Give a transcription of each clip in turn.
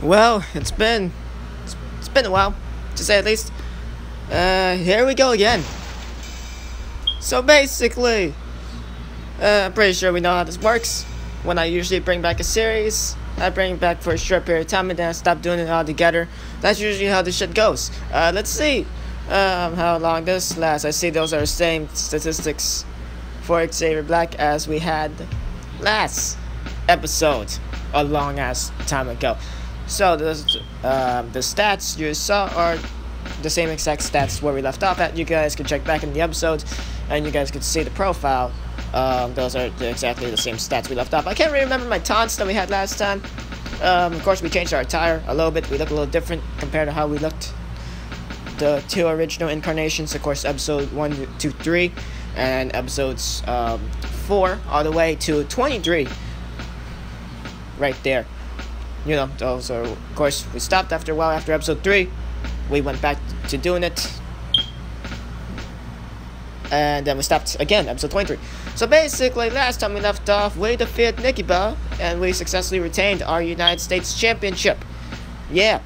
Well, it's been a while, to say the least. Here we go again. So basically, I'm pretty sure we know how this works. When I usually bring back a series, I bring it back for a short period of time and then I stop doing it all together. That's usually how this shit goes. Let's see how long this lasts. I see those are the same statistics for Xavier Black as we had last episode a long ass time ago. So the stats you saw are the same exact stats where we left off at. You guys can check back in the episode and you guys can see the profile. Those are exactly the same stats we left off. I can't really remember my taunts that we had last time. Of course, we changed our attire a little bit. We look a little different compared to how we looked the two original incarnations. Of course, episode 1, 2, 3, and episodes 4 all the way to 23. Right there. You know, those are, of course, we stopped after a while after episode 3. We went back to doing it. And then we stopped again, episode 23. So basically, last time we left off, we defeated Nikki Bell, and we successfully retained our United States Championship. Yeah.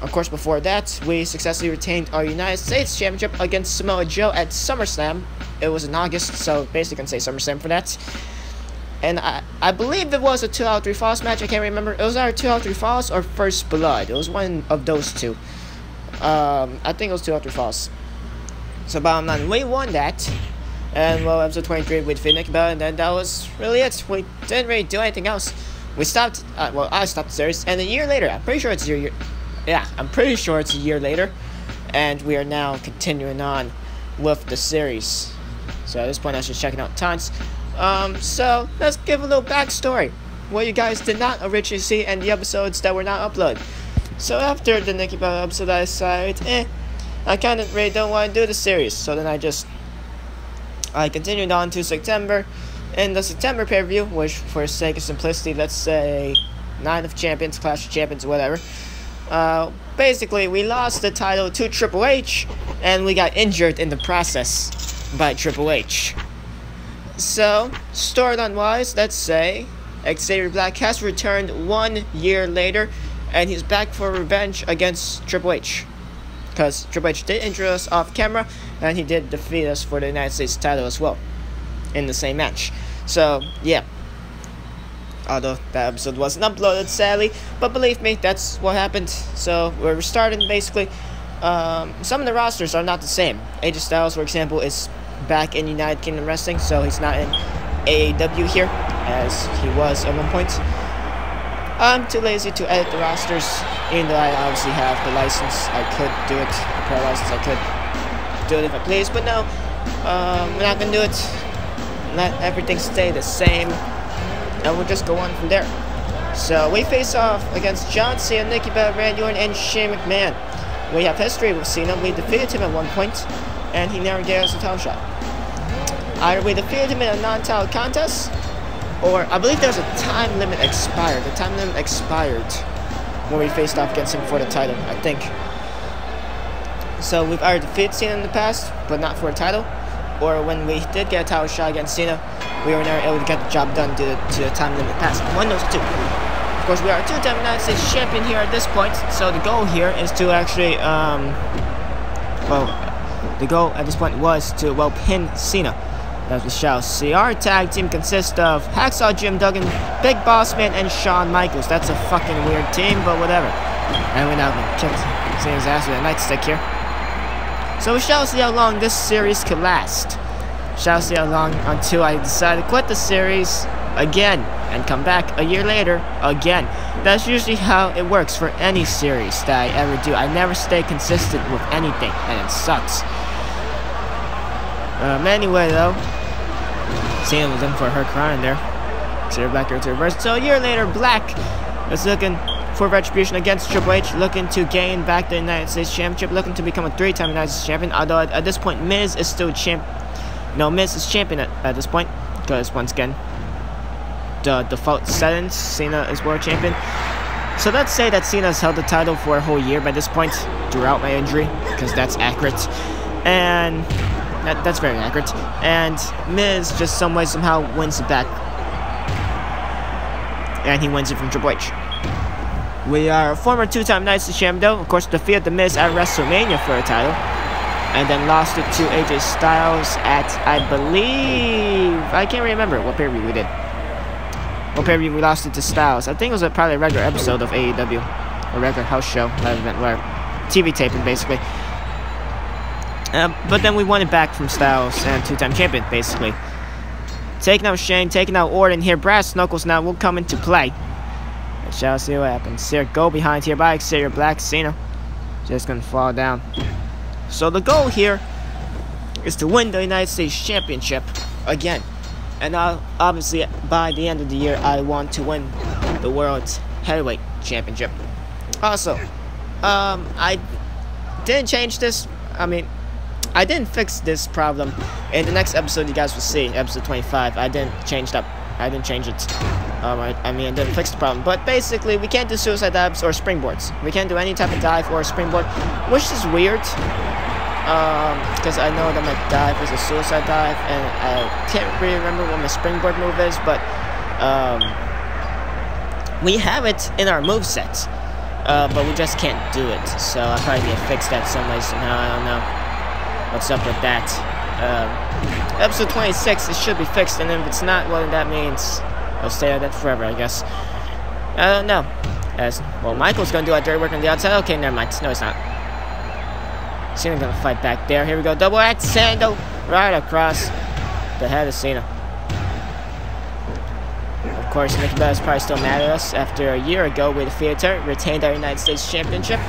Of course, before that, we successfully retained our United States Championship against Samoa Joe at SummerSlam. It was in August, so basically I can say SummerSlam for that. And I believe it was a 2 out of 3 falls match. I can't remember. It was either 2 out of 3 falls or First Blood. It was one of those two. I think it was 2 out of 3 falls. So bottom line, we won that. And well, episode 23 we defeated Nikki Bell, and then that was really it. We didn't really do anything else. We stopped. Well, I stopped the series, and a year later, I'm pretty sure it's a year. Yeah, I'm pretty sure it's a year later, and we are now continuing on with the series. So at this point, I was just checking out taunts. So let's give a little backstory, what you guys did not originally see in the episodes that were not uploaded. So after the Nikki Bell episode, I decided, I kind of really don't want to do the series. So then I continued on to September. In the September pay-per-view, which for sake of simplicity, let's say Night of Champions, Clash of Champions, whatever. Basically, we lost the title to Triple H, and we got injured in the process by Triple H. So, storyline-wise, let's say Xavier Black has returned 1 year later, and he's back for revenge against Triple H. Because Triple H did injure us off camera, and he did defeat us for the United States title as well, in the same match. So, yeah. Although that episode wasn't uploaded, sadly, but believe me, that's what happened. So, we're restarting, basically. Some of the rosters are not the same. AJ Styles, for example, is back in United Kingdom Wrestling, so he's not in AEW here, as he was at one point. I'm too lazy to edit the rosters, even though I obviously have the license. I could do it, the pro license, I could do it if I please, but no, we're not gonna do it. Let everything stay the same, and we'll just go on from there. So, we face off against John Cena, Nikki Bella, Randy Orton, and Shane McMahon. We have history with Cena. We defeated him at one point, and he never gave us a title shot. Either we defeated him in a non-title contest, or I believe there's a time limit expired. The time limit expired when we faced off against him for the title, I think. So we've either defeated Cena in the past, but not for a title, or when we did get a title shot against Cena, we were never able to get the job done due to the time limit passed. One of those two. Of course, we are a 2-time United States champion here at this point, so the goal here is to actually, the goal at this point was to, pin Cena. As we shall see, our tag team consists of Hacksaw Jim Duggan, Big Boss Man, and Shawn Michaels. That's a fucking weird team, but whatever. And we now kicked Cena's ass with a nightstick here. So we shall see how long this series could last. Shall see how long until I decide to quit the series again and come back a year later again. That's usually how it works for any series that I ever do. I never stay consistent with anything, and it sucks. Anyway, though, Cena was in for her crown there. Xavier Black here to reverse. So a year later, Black is looking for retribution against Triple H, looking to gain back the United States Championship, looking to become a 3-time United States champion. Although at this point, Miz is still Miz is champion at this point, because once again, the default settings, Cena is world champion. So let's say that Cena has held the title for a whole year by this point, throughout my injury, because that's accurate. And that's very accurate. And Miz just some way somehow wins it back. And he wins it from Triple H. We are former two-time United States champion, though. Of course, defeated The Miz at WrestleMania for a title. And then lost it to AJ Styles at, I believe... I can't remember what pay-per-view we did. What pay-per-view we lost it to Styles. I think it was probably a regular episode of AEW. A regular house show. Where TV taping, basically. But then we won it back from Styles and two-time champion, basically. Taking out Shane, taking out Orton here. Brass Knuckles now will come into play. We shall see what happens. Here, go behind here by Xavier Black. Cena just gonna fall down. So the goal here is to win the United States Championship again. And obviously, by the end of the year, I want to win the World Heavyweight Championship. Also, I didn't change this. I mean, I didn't fix this problem. In the next episode, you guys will see, episode 25. I didn't change it. I didn't fix the problem. But basically, we can't do suicide dives or springboards. We can't do any type of dive or springboard, which is weird. Because I know that my dive is a suicide dive, and I can't really remember what my springboard move is, but we have it in our moveset, but we just can't do it. So I probably need to fix that some way somehow. I don't know what's up with that. Episode 26, it should be fixed, and if it's not, well, that means I'll stay at that forever, I guess. I don't know. Well, Michael's gonna do our dirty work on the outside. Okay, never mind. No, it's not. Cena gonna fight back there. Here we go. Double axe sandal right across the head of Cena. Of course, Nikki Bella is probably still mad at us. After a year ago, we defeated her, retained our United States Championship.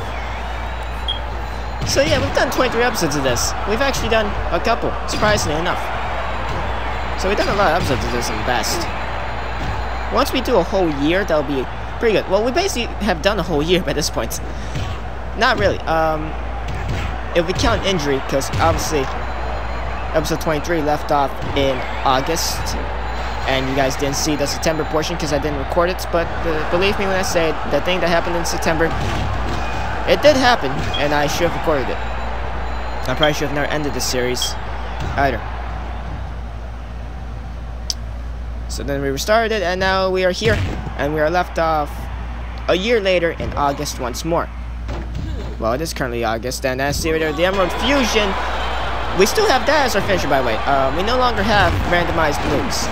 So yeah, we've done 23 episodes of this. We've actually done a couple, surprisingly enough. So we've done a lot of episodes of this in the past. Once we do a whole year, that'll be pretty good. Well, we basically have done a whole year by this point. Not really. If we count injury, because obviously episode 23 left off in August, and you guys didn't see the September portion because I didn't record it, but believe me when I say the thing that happened in September, it did happen, and I should have recorded it. I probably should have never ended the series either. So then we restarted it, and now we are here, and we are left off a year later in August once more. Well, it is currently August, and as see the Emerald Fusion, we still have that as our finisher, by the way. We no longer have randomized moves.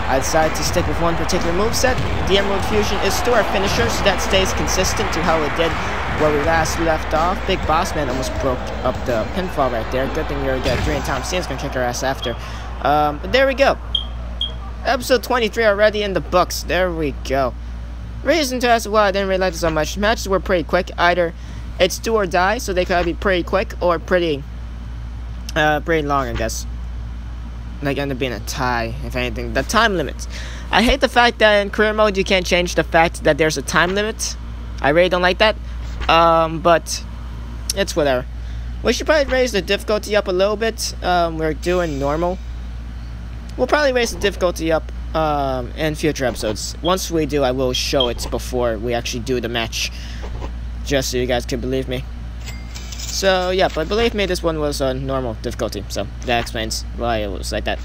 I decided to stick with one particular moveset. The Emerald Fusion is still our finisher, so that stays consistent to how it did where we last left off. Big Boss Man almost broke up the pinfall right there. Good thing you're good. Dream Tom Cena's gonna kick our ass after. But there we go. Episode 23 already in the books. There we go. Reason to ask why I didn't really like this so much. Matches were pretty quick. Either it's do or die, so they could be pretty quick or pretty long, I guess. Like end up being a tie, if anything. The time limit. I hate the fact that in career mode you can't change the fact that there's a time limit. I really don't like that. But it's whatever. We should probably raise the difficulty up a little bit. We're doing normal. We'll probably raise the difficulty up in future episodes. Once we do, I will show it before we actually do the match, just so you guys can believe me. So yeah, but believe me, this one was a normal difficulty, so that explains why it was like that.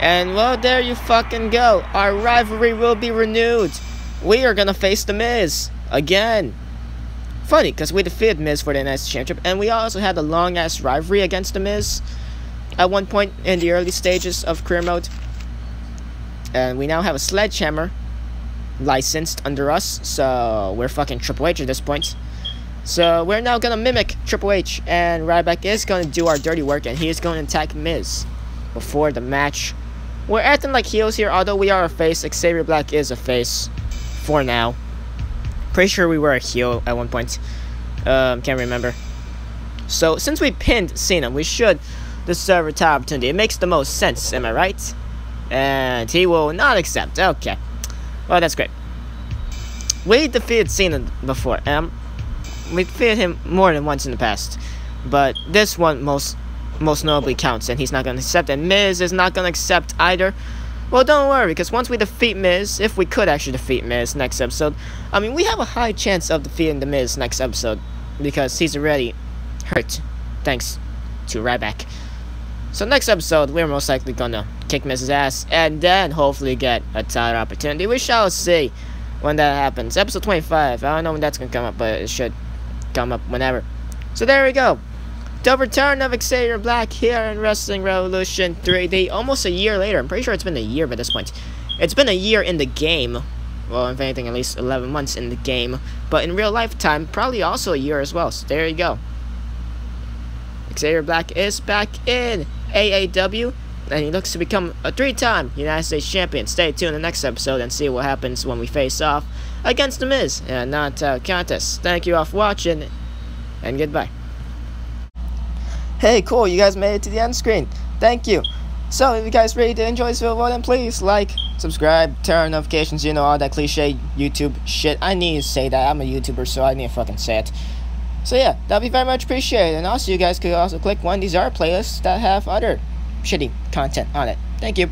And well, there you fucking go. Our rivalry will be renewed. We are gonna face The Miz again. Funny, because we defeated Miz for the United States Championship, and we also had a long-ass rivalry against The Miz at one point in the early stages of career mode. And we now have a sledgehammer licensed under us, so we're fucking Triple H at this point. So we're now gonna mimic Triple H, and Ryback is gonna do our dirty work, and he is gonna attack Miz before the match. We're acting like heels here, although we are a face. Xavier Black is a face for now. Pretty sure we were a heel at one point. Can't remember. So since we pinned Cena, we should deserve a top opportunity. It makes the most sense, am I right? And he will not accept. Okay. Well, that's great. We defeated Cena before. We defeated him more than once in the past. But this one most notably counts, and he's not going to accept it. Miz is not going to accept either. Well, don't worry, because once we defeat Miz, if we could actually defeat Miz next episode, I mean, we have a high chance of defeating The Miz next episode, because he's already hurt, thanks to Ryback. So next episode, we're most likely gonna kick Miz's ass, and then hopefully get a title opportunity. We shall see. when that happens. Episode 25. I don't know when that's gonna come up, but it should come up whenever. So there we go. The return of Xavier Black here in Wrestling Revolution 3D. Almost a year later. I'm pretty sure it's been a year by this point. It's been a year in the game. Well, if anything, at least 11 months in the game. But in real life time, probably also a year as well. So there you go. Xavier Black is back in AAW. And he looks to become a 3-time United States champion. Stay tuned in the next episode and see what happens when we face off against The Miz in a non-title contest. Thank you all for watching, and goodbye. Hey, cool, you guys made it to the end screen. Thank you. So, if you guys really did enjoy this video, well then please like, subscribe, turn on notifications, you know, all that cliche YouTube shit. I need to say that. I'm a YouTuber, so I need to fucking say it. So yeah, that'd be very much appreciated. And also, you guys could also click one of these art playlists that have other shitty content on it. Thank you.